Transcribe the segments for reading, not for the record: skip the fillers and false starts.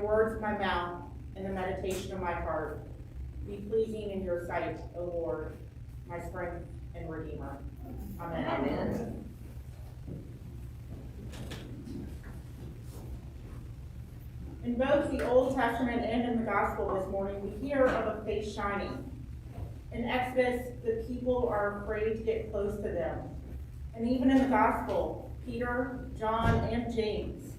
the words of my mouth and the meditation of my heart be pleasing in your sight, O Lord, my strength and redeemer. Amen. Amen. In both the Old Testament and in the Gospel this morning, we hear of a face shining. In Exodus, the people are afraid to get close to them. And even in the Gospel, Peter, John, and James,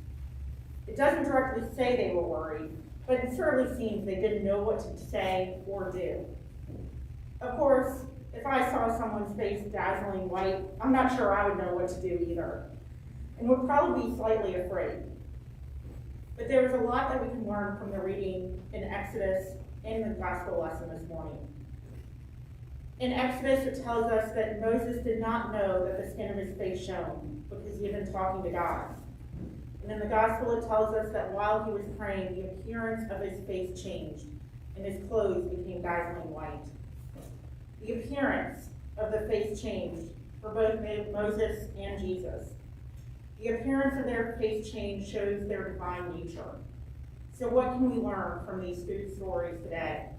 it doesn't directly say they were worried, but it certainly seems they didn't know what to say or do. Of course, if I saw someone's face dazzling white, I'm not sure I would know what to do either, and would probably be slightly afraid. But there's a lot that we can learn from the reading in Exodus and the gospel lesson this morning. In Exodus, it tells us that Moses did not know that the skin of his face shone because he had been talking to God. And in the gospel, it tells us that while he was praying, the appearance of his face changed and his clothes became dazzling white. The appearance of the face changed for both Moses and Jesus. The appearance of their face change shows their divine nature. So what can we learn from these two stories today?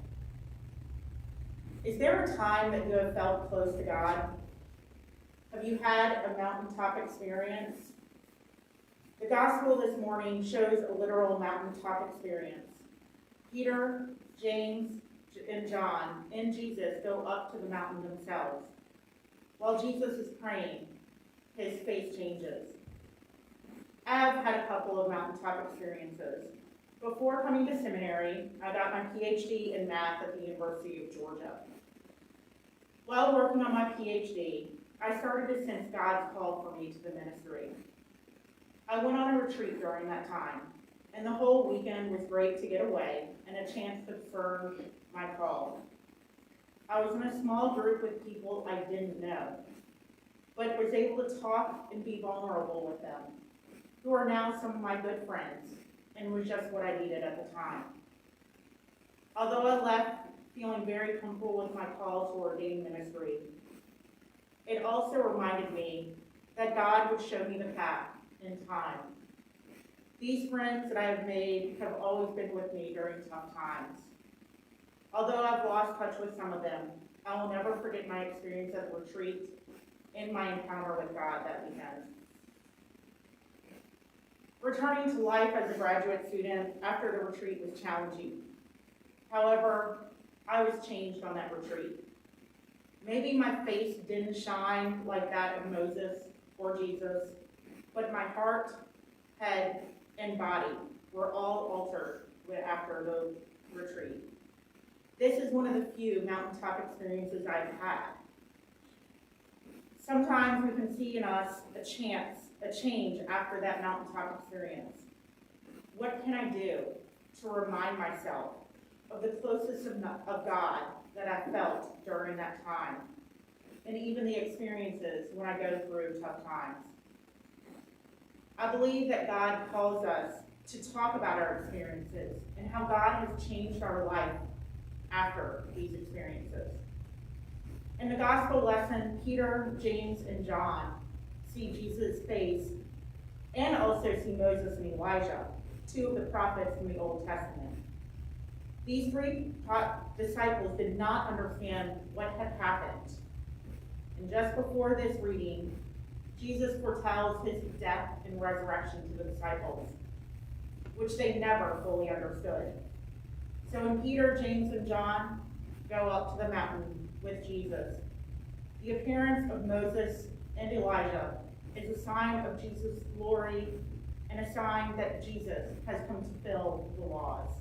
Is there a time that you have felt close to God? Have you had a mountaintop experience? The gospel this morning shows a literal mountaintop experience. Peter, James, and John and Jesus go up to the mountain themselves. While Jesus is praying, his face changes. I've had a couple of mountaintop experiences. Before coming to seminary, I got my PhD in math at the University of Georgia. While working on my PhD, I started to sense God's call for me to the ministry. I went on a retreat during that time, and the whole weekend was great to get away and a chance to affirm my call. I was in a small group with people I didn't know, but was able to talk and be vulnerable with them, who are now some of my good friends, and was just what I needed at the time. Although I left feeling very comfortable with my call to ordained ministry, it also reminded me that God would show me the path in time. These friends that I have made have always been with me during tough times. Although I've lost touch with some of them, I will never forget my experience at the retreat and my encounter with God that weekend. Returning to life as a graduate student after the retreat was challenging. However, I was changed on that retreat. Maybe my face didn't shine like that of Moses or Jesus, but my heart, head, and body were all altered after the retreat. This is one of the few mountaintop experiences I've had. Sometimes we can see in us a change after that mountaintop experience. What can I do to remind myself of the closeness of God that I felt during that time, and even the experiences when I go through tough times? I believe that God calls us to talk about our experiences and how God has changed our life after these experiences. In the gospel lesson, Peter, James, and John see Jesus' face and also see Moses and Elijah, two of the prophets in the Old Testament. These three disciples did not understand what had happened. And just before this reading, Jesus foretells his death and resurrection to the disciples, which they never fully understood. So when Peter, James, and John go up to the mountain with Jesus, the appearance of Moses and Elijah is a sign of Jesus' glory and a sign that Jesus has come to fulfill the laws.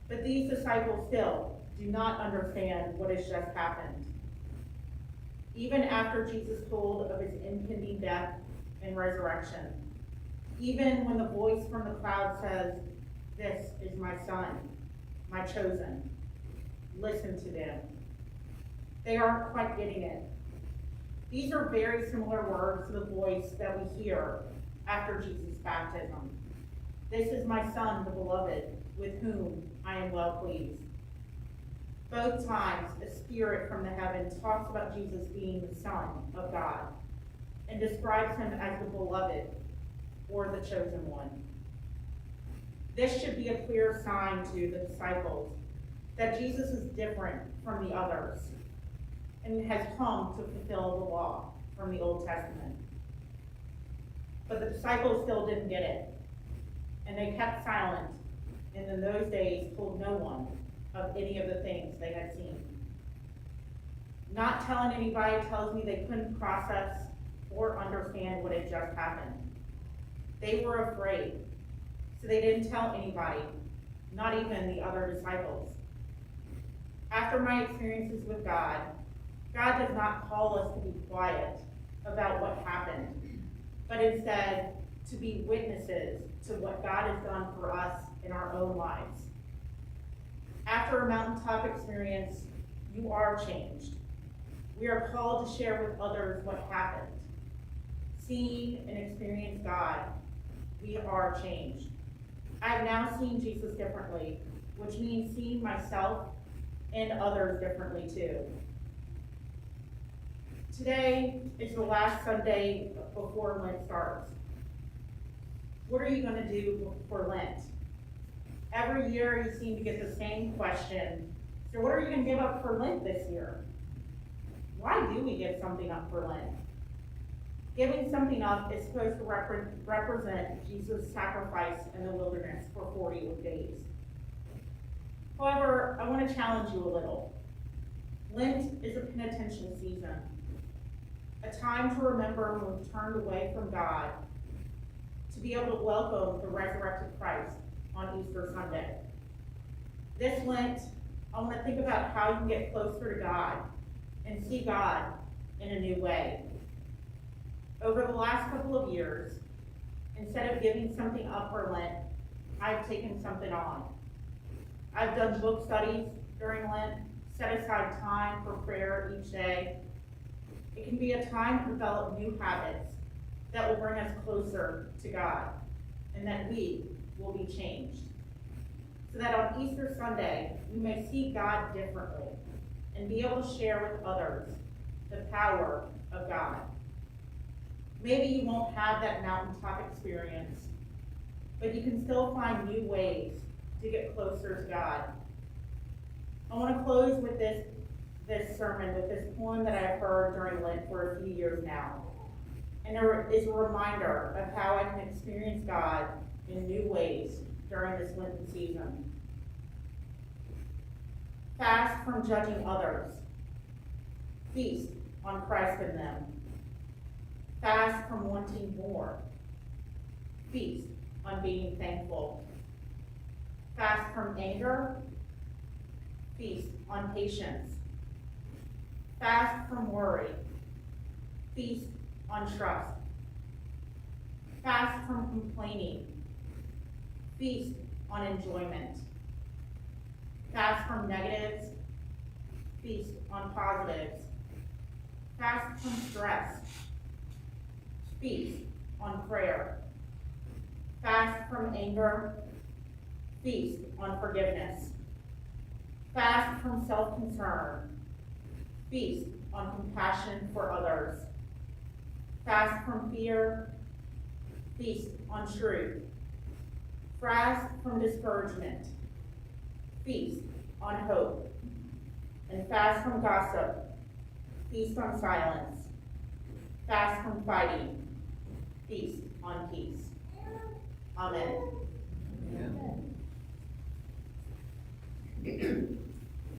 But these disciples still do not understand what has just happened. Even after Jesus told of his impending death and resurrection, even when the voice from the cloud says, "This is my son, my chosen, listen to them," they aren't quite getting it. These are very similar words to the voice that we hear after Jesus' baptism. "This is my son, the beloved, with whom I am well pleased." Both times, a spirit from the heaven talks about Jesus being the Son of God and describes him as the beloved or the chosen one. This should be a clear sign to the disciples that Jesus is different from the others and has come to fulfill the law from the Old Testament. But the disciples still didn't get it, and they kept silent, and in those days told no one of any of the things they had seen. Not telling anybody tells me they couldn't process or understand what had just happened. They were afraid, so they didn't tell anybody, not even the other disciples. After my experiences with God, God does not call us to be quiet about what happened, but instead to be witnesses to what God has done for us in our own lives. After a mountaintop experience, you are changed. We are called to share with others what happened. Seeing and experience God, we are changed. I have now seen Jesus differently, which means seeing myself and others differently too. Today is the last Sunday before Lent starts. What are you going to do for Lent? Every year you seem to get the same question. So what are you going to give up for Lent this year? Why do we give something up for Lent? Giving something up is supposed to represent Jesus' sacrifice in the wilderness for 40 days. However, I want to challenge you a little. Lent is a penitential season, a time to remember when we've turned away from God, to be able to welcome the resurrected Christ on Easter Sunday. This Lent, I want to think about how you can get closer to God and see God in a new way. Over the last couple of years, instead of giving something up for Lent, I've taken something on. I've done book studies during Lent, set aside time for prayer each day. It can be a time to develop new habits that will bring us closer to God, and that we will be changed. So that on Easter Sunday, we may see God differently and be able to share with others the power of God. Maybe you won't have that mountaintop experience, but you can still find new ways to get closer to God. I want to close with this sermon, with this poem that I've heard during Lent for a few years now. And there is a reminder of how I can experience God in new ways during this Lenten season. Fast from judging others. Feast on Christ in them. Fast from wanting more. Feast on being thankful. Fast from anger. Feast on patience. Fast from worry. Feast on trust. Fast from complaining. Feast on enjoyment. Fast from negatives. Feast on positives. Fast from stress. Feast on prayer. Fast from anger. Feast on forgiveness. Fast from self-concern. Feast on compassion for others. Fast from fear. Feast on truth. Fast from discouragement. Feast on hope. And fast from gossip. Feast on silence. Fast from fighting. Feast on peace. Amen.